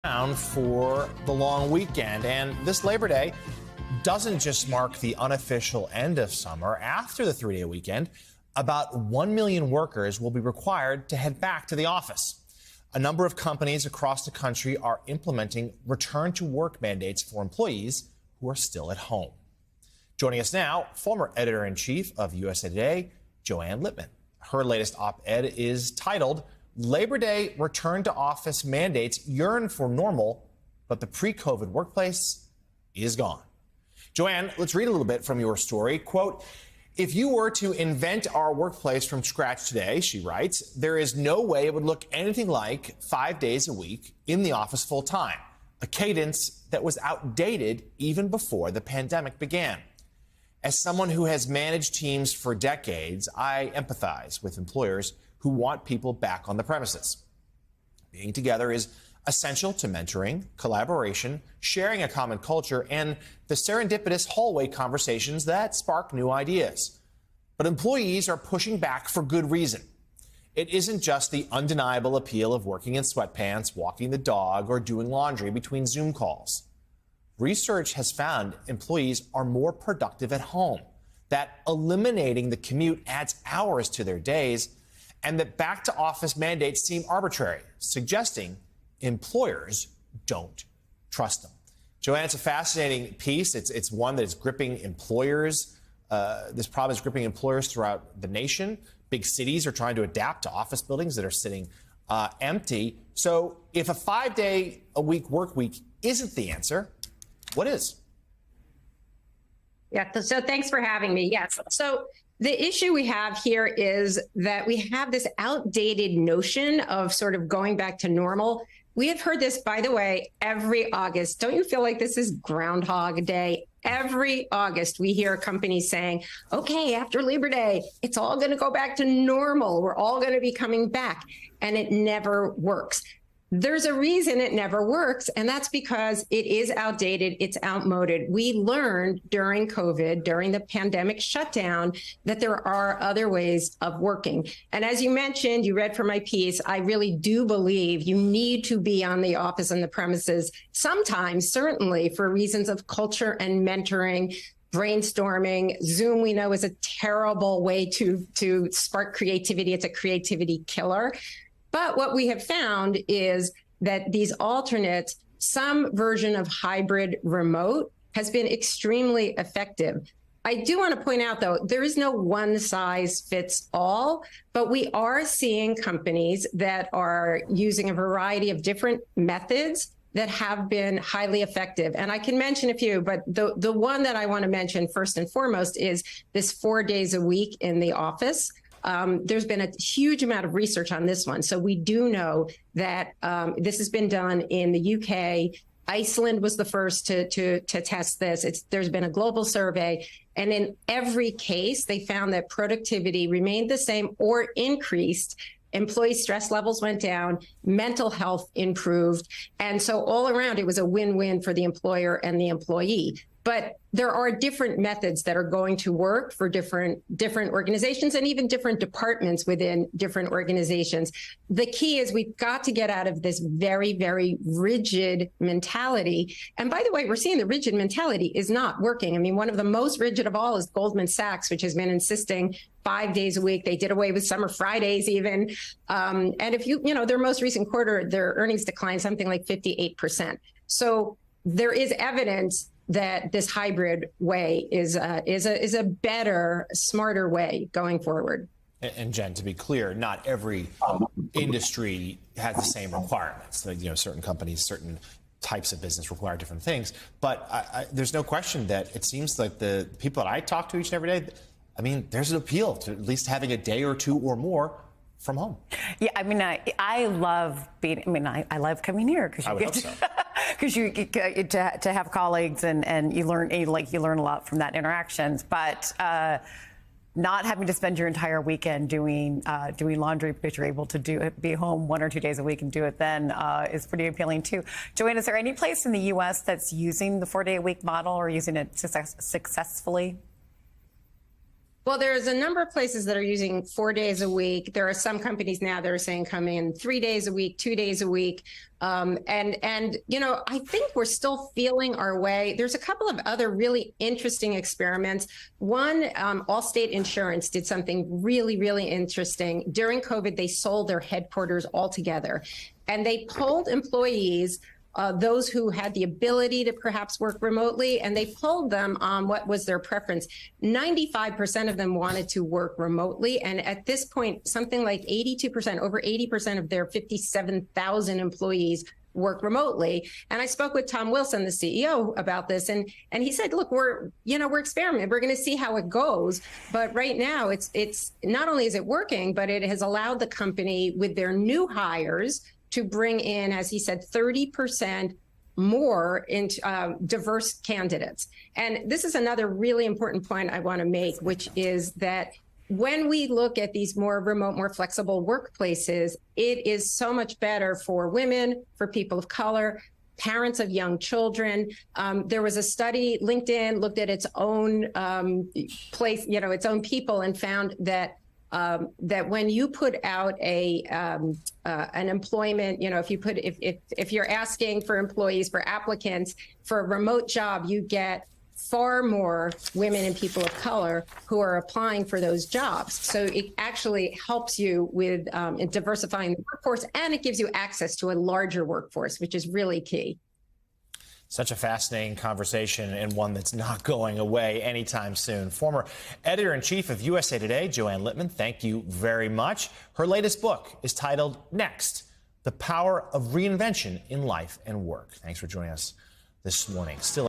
For the long weekend. And this Labor Day doesn't just mark the unofficial end of summer. After the three-day weekend, about 1 million workers will be required to head back to the office. A number of companies across the country are implementing return-to-work mandates for employees who are still at home. Joining us now, former editor-in-chief of USA Today, Joanne Littman. Her latest op-ed is titled, Labor Day return to office mandates yearn for normal, but the pre-COVID workplace is gone. Joanne, let's read a little bit from your story. Quote, if you were to invent our workplace from scratch today, she writes, there is no way it would look anything like 5 days a week in the office full time, a cadence that was outdated even before the pandemic began. As someone who has managed teams for decades, I empathize with employers who want people back on the premises. Being together is essential to mentoring, collaboration, sharing a common culture, and the serendipitous hallway conversations that spark new ideas. But employees are pushing back for good reason. It isn't just the undeniable appeal of working in sweatpants, walking the dog, or doing laundry between Zoom calls. Research has found employees are more productive at home, that eliminating the commute adds hours to their days, and that back-to-office mandates seem arbitrary, suggesting employers don't trust them. Joanne, it's a fascinating piece. It's one that is gripping employers. This problem is gripping employers throughout the nation. Big cities are trying to adapt to office buildings that are sitting empty. So if a 5-day-a-week work week isn't the answer, what is? Yeah, so thanks for having me. Yes. So the issue we have here is that we have this outdated notion of sort of going back to normal. We have heard this, by the way, every August. Don't you feel like this is Groundhog Day? Every August, we hear companies saying, okay, after Labor Day, it's all going to go back to normal. We're all going to be coming back. And it never works. There's a reason it never works, and that's because it is outdated, it's outmoded. We learned during COVID, during the pandemic shutdown, that there are other ways of working. And as you mentioned, you read from my piece, I really do believe you need to be on the office and the premises sometimes, certainly for reasons of culture and mentoring, brainstorming. Zoom, we know, is a terrible way to spark creativity. It's a creativity killer. But what we have found is that these alternates, some version of hybrid remote, has been extremely effective. I do want to point out, though, there is no one size fits all, but we are seeing companies that are using a variety of different methods that have been highly effective. And I can mention a few, but the one that I want to mention first and foremost is this 4 days a week in the office. There's been a huge amount of research on this one. So we do know that this has been done in the UK. Iceland was the first to test this. There's been a global survey. And in every case, they found that productivity remained the same or increased. Employee stress levels went down, mental health improved. And so all around, it was a win-win for the employer and the employee. But there are different methods that are going to work for different organizations and even different departments within different organizations. The key is we've got to get out of this very, very rigid mentality. And by the way, we're seeing the rigid mentality is not working. I mean, one of the most rigid of all is Goldman Sachs, which has been insisting 5 days a week. They did away with summer Fridays even. And if their most recent quarter, their earnings declined something like 58%. So there is evidence that this hybrid way is a better, smarter way going forward. And Jen, to be clear, not every industry has the same requirements. Certain companies, certain types of business require different things. But there's no question that it seems like the people that I talk to each and every day, I mean, there's an appeal to at least having a day or two or more from home. Yeah, I mean, I love being. I mean, I love coming here because you get because you get to have colleagues and you learn a lot from that interactions. But not having to spend your entire weekend doing laundry because you're able to be home 1 or 2 days a week and do it then is pretty appealing too. Joanne, is there any place in the U.S. that's using the 4-day-a-week model or using it successfully? Well, there's a number of places that are using 4 days a week. There are some companies now that are saying come in 3 days a week, 2 days a week. And you know, I think we're still feeling our way. There's a couple of other really interesting experiments. One, Allstate Insurance did something really, really interesting. During COVID, they sold their headquarters altogether. And they polled employees, those who had the ability to perhaps work remotely, and they polled them on what was their preference. 95% of them wanted to work remotely. And at this point, something like 82%, over 80% of their 57,000 employees work remotely. And I spoke with Tom Wilson, the CEO, about this, and he said, look, we're experimenting. We're going to see how it goes. But right now, it's not only is it working, but it has allowed the company with their new hires to bring in, as he said, 30% more into diverse candidates. And this is another really important point I want to make, which is that when we look at these more remote, more flexible workplaces, it is so much better for women, for people of color, parents of young children. There was a study, LinkedIn looked at its own place, its own people, and found that that when you put out an employment, if you're asking for employees, for applicants for a remote job, you get far more women and people of color who are applying for those jobs. So it actually helps you with diversifying the workforce, and it gives you access to a larger workforce, which is really key. Such a fascinating conversation, and one that's not going away anytime soon. Former editor-in-chief of USA Today, Joanne Littman, thank you very much. Her latest book is titled Next: The Power of Reinvention in Life and Work. Thanks for joining us this morning. Still